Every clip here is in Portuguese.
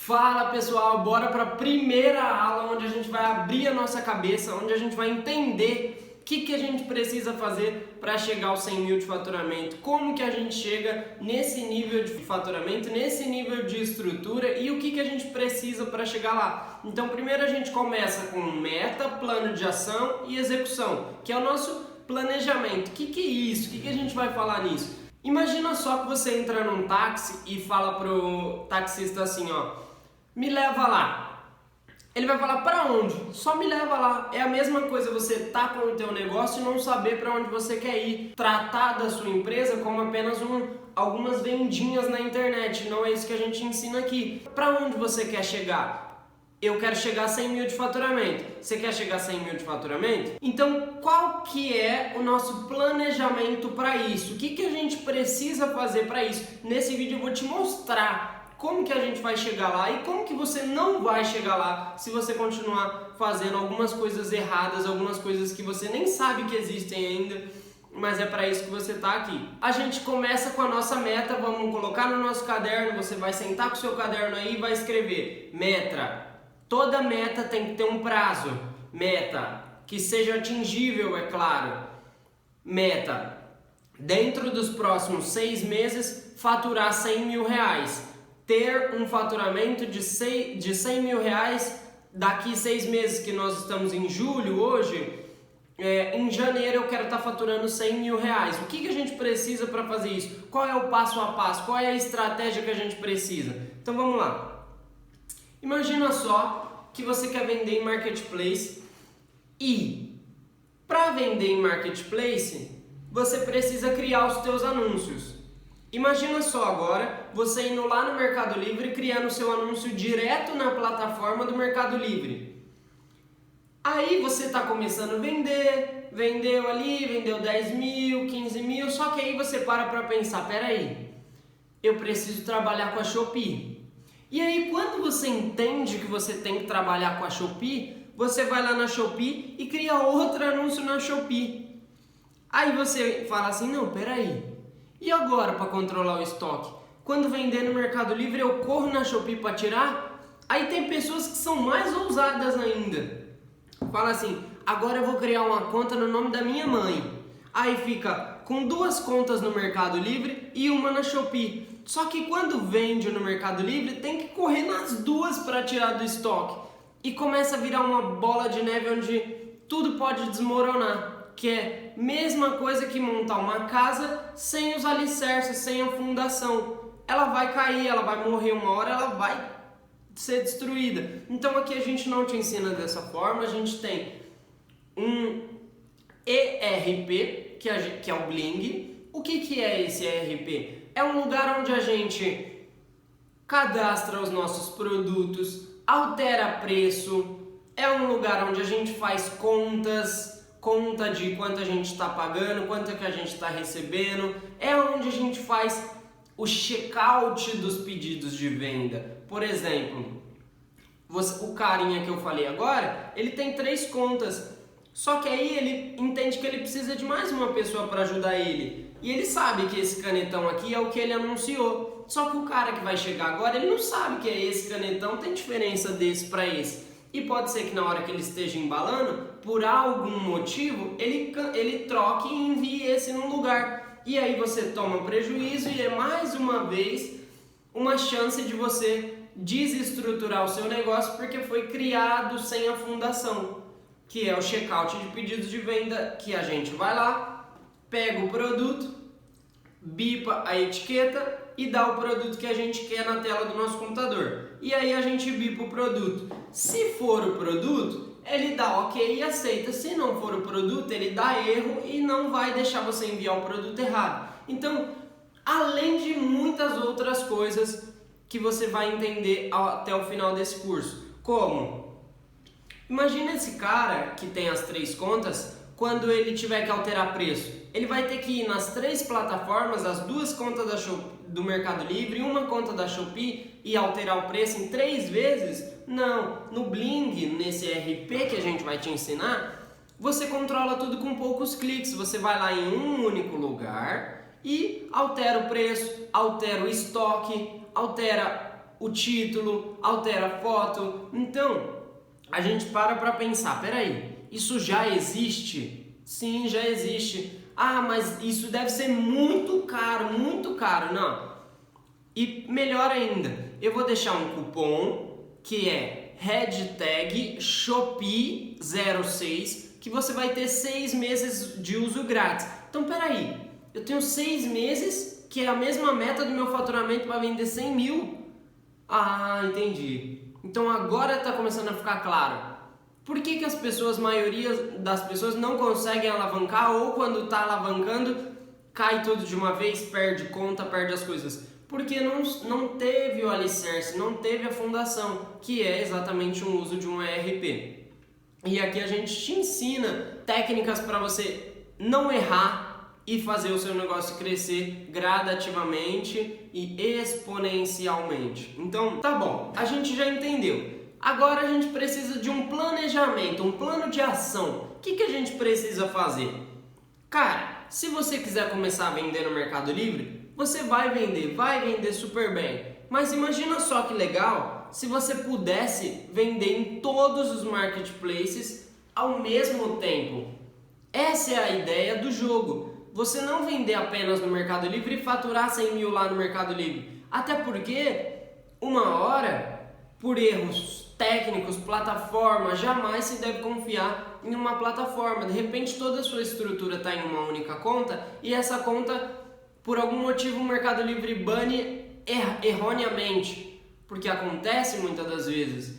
Fala pessoal, bora para a primeira aula onde a gente vai abrir a nossa cabeça, onde a gente vai entender o que a gente precisa fazer para chegar aos 100 mil de faturamento, como que a gente chega nesse nível de faturamento, nesse nível de estrutura e o que a gente precisa para chegar lá. Então primeiro a gente começa com meta, plano de ação e execução, que é o nosso planejamento. O que é isso? O que a gente vai falar nisso? Imagina só que você entra num táxi e fala pro taxista assim, ó, me leva lá. Ele vai falar, para onde? Só me leva lá. É a mesma coisa você tá com o teu negócio e não saber para onde você quer ir. Tratar da sua empresa como apenas algumas vendinhas na internet. Não é isso que a gente ensina aqui. Para onde você quer chegar? Eu quero chegar a 100 mil de faturamento. Você quer chegar a 100 mil de faturamento? Então, qual que é o nosso planejamento para isso? O que a gente precisa fazer para isso? Nesse vídeo eu vou te mostrar como que a gente vai chegar lá e como que você não vai chegar lá se você continuar fazendo algumas coisas erradas, algumas coisas que você nem sabe que existem ainda, mas é para isso que você está aqui. A gente começa com a nossa meta, vamos colocar no nosso caderno, você vai sentar com o seu caderno aí e vai escrever meta. Toda meta tem que ter um prazo. Meta que seja atingível, é claro. Meta, dentro dos próximos 6 meses, faturar 100 mil reais. Ter um faturamento de 100 mil reais daqui 6 meses, que nós estamos em julho hoje. Em janeiro eu quero estar faturando 100 mil reais. O que a gente precisa para fazer isso? Qual é o passo a passo? Qual é a estratégia que a gente precisa? Então vamos lá. Imagina só que você quer vender em marketplace e para vender em marketplace você precisa criar os teus anúncios. Imagina só agora você indo lá no Mercado Livre e criando o seu anúncio direto na plataforma do Mercado Livre. Aí você está começando a vender, vendeu ali, vendeu 10 mil, 15 mil, só que aí você para pensar, peraí, eu preciso trabalhar com a Shopee. E aí quando você entende que você tem que trabalhar com a Shopee, você vai lá na Shopee e cria outro anúncio na Shopee. Aí você fala assim, não, peraí, e agora para controlar o estoque? Quando vender no Mercado Livre eu corro na Shopee para tirar? Aí tem pessoas que são mais ousadas ainda. Fala assim, agora eu vou criar uma conta no nome da minha mãe. Aí fica com 2 contas no Mercado Livre e uma na Shopee. Só que quando vende no Mercado Livre, tem que correr nas 2 para tirar do estoque. E começa a virar uma bola de neve onde tudo pode desmoronar. Que é a mesma coisa que montar uma casa sem os alicerces, sem a fundação. Ela vai cair, ela vai morrer uma hora, ela vai ser destruída. Então aqui a gente não te ensina dessa forma, a gente tem um ERP, que é o Bling. O que é esse ERP? É um lugar onde a gente cadastra os nossos produtos, altera preço, é um lugar onde a gente faz conta de quanto a gente está pagando, quanto que a gente está recebendo, é onde a gente faz o checkout dos pedidos de venda. Por exemplo, o carinha que eu falei agora, ele tem 3 contas, só que aí ele entende que ele precisa de mais uma pessoa para ajudar ele. E ele sabe que esse canetão aqui é o que ele anunciou. Só que o cara que vai chegar agora, ele não sabe que é esse canetão, tem diferença desse para esse. E pode ser que na hora que ele esteja embalando, por algum motivo, ele troque e envie esse num lugar. E aí você toma prejuízo e é mais uma vez uma chance de você desestruturar o seu negócio porque foi criado sem a fundação, que é o checkout de pedidos de venda, que a gente vai lá, pega o produto, bipa a etiqueta e dá o produto que a gente quer na tela do nosso computador. E aí a gente bipa o produto. Se for o produto, ele dá ok e aceita. Se não for o produto, ele dá erro e não vai deixar você enviar o produto errado. Então, além de muitas outras coisas que você vai entender até o final desse curso. Como? Imagina esse cara que tem as 3 contas, quando ele tiver que alterar preço. Ele vai ter que ir nas 3 plataformas, as 2 contas do Mercado Livre, uma conta da Shopee e alterar o preço em 3 vezes? Não. No Bling, nesse ERP que a gente vai te ensinar, você controla tudo com poucos cliques. Você vai lá em um único lugar e altera o preço, altera o estoque, altera o título, altera a foto. Então, a gente para pensar, peraí, isso já existe? Sim, já existe. Ah, mas isso deve ser muito caro, muito caro. Não. E melhor ainda, eu vou deixar um cupom que é hashtag Shopee06, que você vai ter 6 meses de uso grátis. Então peraí, eu tenho 6 meses, que é a mesma meta do meu faturamento para vender 100 mil? Ah, entendi. Então agora está começando a ficar claro. Por que as pessoas, maioria das pessoas não conseguem alavancar, ou quando está alavancando, cai tudo de uma vez, perde conta, perde as coisas? Porque não teve o alicerce, não teve a fundação, que é exatamente o uso de um ERP. E aqui a gente te ensina técnicas para você não errar e fazer o seu negócio crescer gradativamente e exponencialmente. Então, tá bom, a gente já entendeu. Agora a gente precisa de um planejamento, um plano de ação. O que a gente precisa fazer? Cara, se você quiser começar a vender no Mercado Livre, você vai vender super bem. Mas imagina só que legal se você pudesse vender em todos os marketplaces ao mesmo tempo. Essa é a ideia do jogo. Você não vender apenas no Mercado Livre e faturar 100 mil lá no Mercado Livre. Até porque, uma hora, por erros técnicos, plataforma, jamais se deve confiar em uma plataforma. De repente toda a sua estrutura está em uma única conta e essa conta, por algum motivo, o Mercado Livre bane erroneamente, porque acontece muitas das vezes.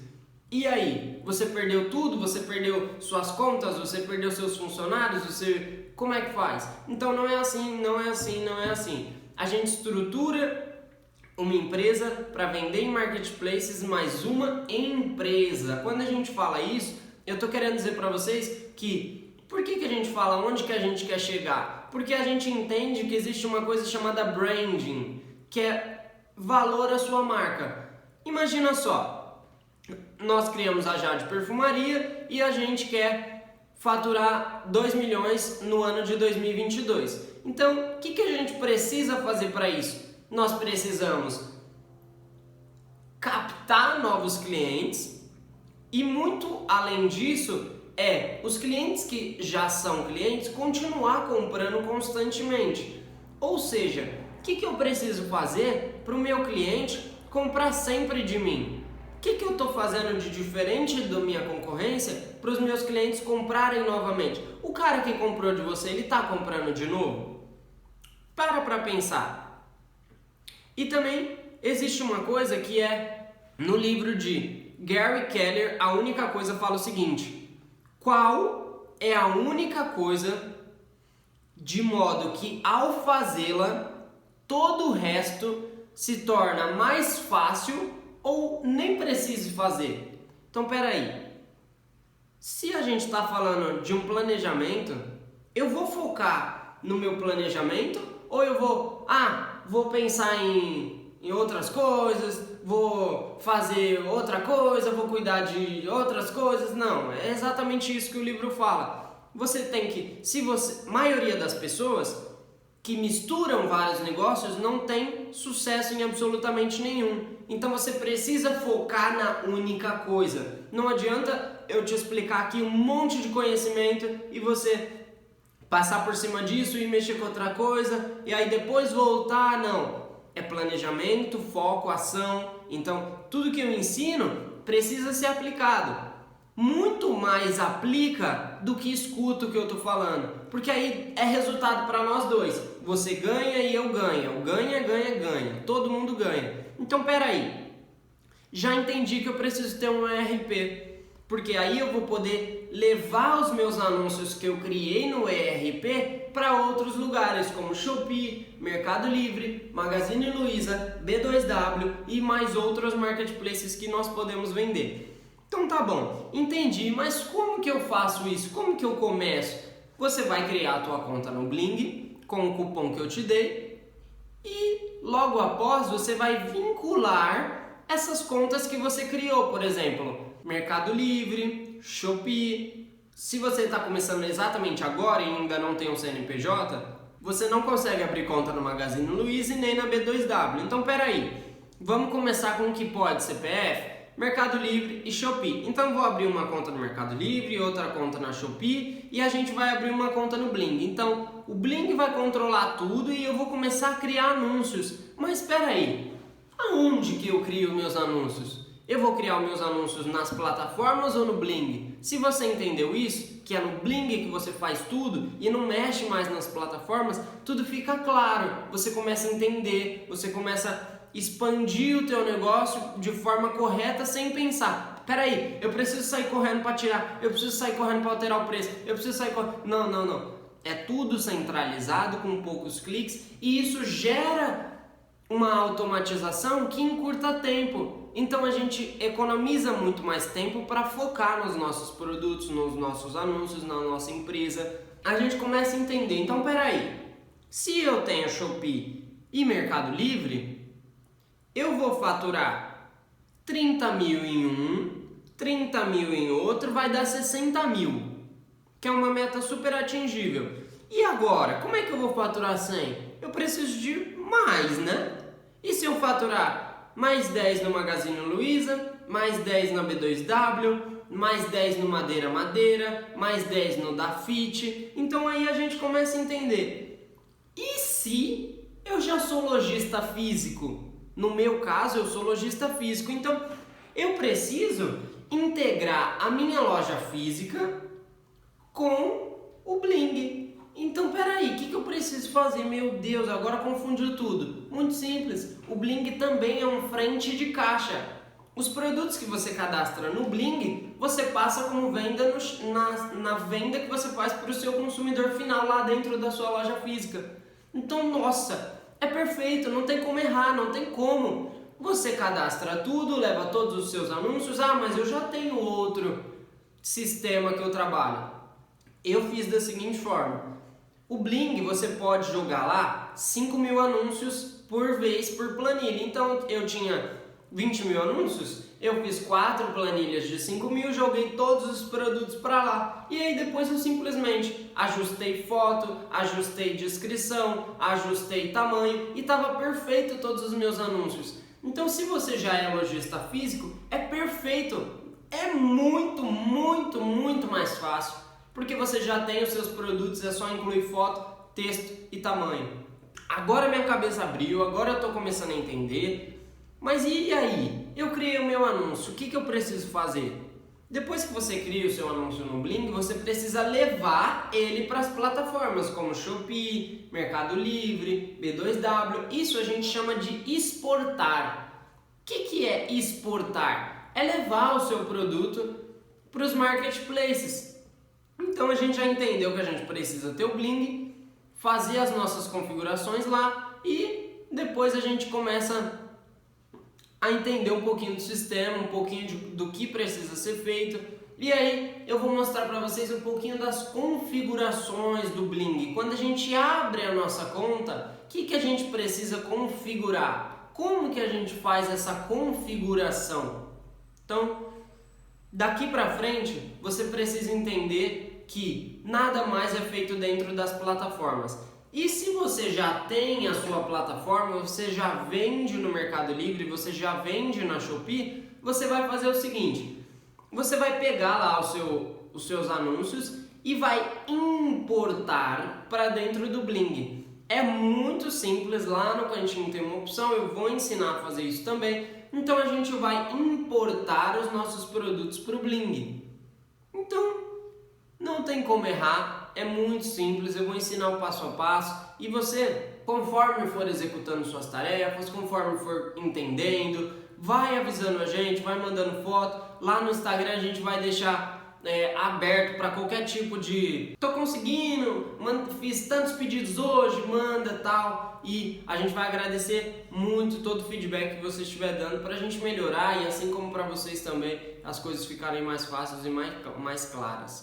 E aí? Você perdeu tudo? Você perdeu suas contas? Você perdeu seus funcionários? Como é que faz? Então não é assim, não é assim, não é assim. A gente estrutura uma empresa para vender em marketplaces, mais uma empresa. Quando a gente fala isso, eu estou querendo dizer para vocês que por que a gente fala onde que a gente quer chegar? Porque a gente entende que existe uma coisa chamada branding, que é valor à sua marca. Imagina só, nós criamos a Jade Perfumaria e a gente quer faturar 2 milhões no ano de 2022. Então, o que a gente precisa fazer para isso? Nós precisamos captar novos clientes e, muito além disso, os clientes que já são clientes continuar comprando constantemente. Ou seja, o que eu preciso fazer para o meu cliente comprar sempre de mim? O que eu estou fazendo de diferente da minha concorrência para os meus clientes comprarem novamente? O cara que comprou de você, ele está comprando de novo? Para pensar. E também existe uma coisa que é no livro de Gary Keller, A Única Coisa, fala o seguinte: qual é a única coisa de modo que ao fazê-la todo o resto se torna mais fácil ou nem precise fazer? Então peraí, se a gente está falando de um planejamento, eu vou focar no meu planejamento ou eu vou pensar em outras coisas, vou fazer outra coisa, vou cuidar de outras coisas? Não, é exatamente isso que o livro fala. Você tem que, maioria das pessoas que misturam vários negócios não tem sucesso em absolutamente nenhum. Então você precisa focar na única coisa. Não adianta eu te explicar aqui um monte de conhecimento e você passar por cima disso e mexer com outra coisa e aí depois voltar. Não, é planejamento, foco, ação. Então tudo que eu ensino precisa ser aplicado. Muito mais aplica do que escuta o que eu estou falando, porque aí é resultado para nós dois. Você ganha e eu ganho. Ganha, todo mundo ganha. Então peraí, já entendi que eu preciso ter um ERP, porque aí eu vou poder levar os meus anúncios que eu criei no ERP para outros lugares, como Shopee, Mercado Livre, Magazine Luiza, B2W e mais outros marketplaces que nós podemos vender. Então tá bom, entendi, mas como que eu faço isso? Como que eu começo? Você vai criar a tua conta no Bling com o cupom que eu te dei e logo após você vai vincular essas contas que você criou, por exemplo, Mercado Livre, Shopee. Se você está começando exatamente agora e ainda não tem um CNPJ, você não consegue abrir conta no Magazine Luiza e nem na B2W. Então peraí, Vamos começar com o que pode: CPF, Mercado Livre e Shopee. Então vou abrir uma conta no Mercado Livre, outra conta na Shopee e a gente vai abrir uma conta no Bling. Então o Bling vai controlar tudo e eu vou começar a criar anúncios. Mas espera aí, aonde que eu crio meus anúncios? Eu vou criar os meus anúncios nas plataformas ou no Bling? Se você entendeu isso, que é no Bling que você faz tudo e não mexe mais nas plataformas, tudo fica claro. Você começa a entender, você começa a expandir o teu negócio de forma correta sem pensar: peraí, eu preciso sair correndo para tirar, eu preciso sair correndo para alterar o preço, eu preciso sair correndo... Não. É tudo centralizado com poucos cliques e isso gera uma automatização que encurta tempo. Então a gente economiza muito mais tempo para focar nos nossos produtos, nos nossos anúncios, na nossa empresa. A gente começa a entender: então peraí, se eu tenho Shopee e Mercado Livre, eu vou faturar 30 mil em um, 30 mil em outro, vai dar 60 mil, que é uma meta super atingível. E agora, como é que eu vou faturar 100? Eu preciso de mais, né? E se eu faturar mais 10 no Magazine Luiza, mais 10 na B2W, mais 10 no Madeira, mais 10 no Dafit? Então aí a gente começa a entender: e se eu já sou lojista físico? No meu caso, eu sou lojista físico, então eu preciso integrar a minha loja física com o Bling. Então peraí, o que eu preciso fazer? Meu Deus, agora confundiu tudo. Muito simples, o Bling também é um frente de caixa. Os produtos que você cadastra no Bling, você passa como venda na venda que você faz para o seu consumidor final lá dentro da sua loja física. Então, nossa, é perfeito, não tem como errar, não tem como. Você cadastra tudo, leva todos os seus anúncios. Ah, mas eu já tenho outro sistema que eu trabalho. Eu fiz da seguinte forma: o Bling você pode jogar lá 5 mil anúncios por vez por planilha. Então eu tinha 20 mil anúncios, eu fiz 4 planilhas de 5 mil, joguei todos os produtos para lá. E aí depois eu simplesmente ajustei foto, ajustei descrição, ajustei tamanho e estava perfeito todos os meus anúncios. Então se você já é lojista físico, é perfeito, é muito mais fácil. Porque você já tem os seus produtos, é só incluir foto, texto e tamanho. Agora minha cabeça abriu, agora eu estou começando a entender. Mas e aí? Eu criei o meu anúncio, o que eu preciso fazer? Depois que você cria o seu anúncio no Bling, você precisa levar ele para as plataformas como Shopee, Mercado Livre, B2W. Isso a gente chama de exportar. O que é exportar? É levar o seu produto para os marketplaces. Então a gente já entendeu que a gente precisa ter o Bling, fazer as nossas configurações lá e depois a gente começa a entender um pouquinho do sistema, um pouquinho do que precisa ser feito. E aí eu vou mostrar para vocês um pouquinho das configurações do Bling. Quando a gente abre a nossa conta, o que a gente precisa configurar? Como que a gente faz essa configuração? Então, daqui para frente, você precisa entender que nada mais é feito dentro das plataformas. E se você já tem a sua plataforma, você já vende no Mercado Livre, você já vende na Shopee, você vai fazer o seguinte: você vai pegar lá os seus anúncios e vai importar para dentro do Bling. É muito simples, lá no cantinho tem uma opção, eu vou ensinar a fazer isso também. Então a gente vai importar os nossos produtos para o Bling. Então, não tem como errar, é muito simples, eu vou ensinar o passo a passo e você, conforme for executando suas tarefas, conforme for entendendo, vai avisando a gente, vai mandando foto. Lá no Instagram a gente vai deixar aberto para qualquer tipo de: tô conseguindo, fiz tantos pedidos hoje, manda tal. E a gente vai agradecer muito todo o feedback que você estiver dando para a gente melhorar e assim como para vocês também as coisas ficarem mais fáceis e mais claras.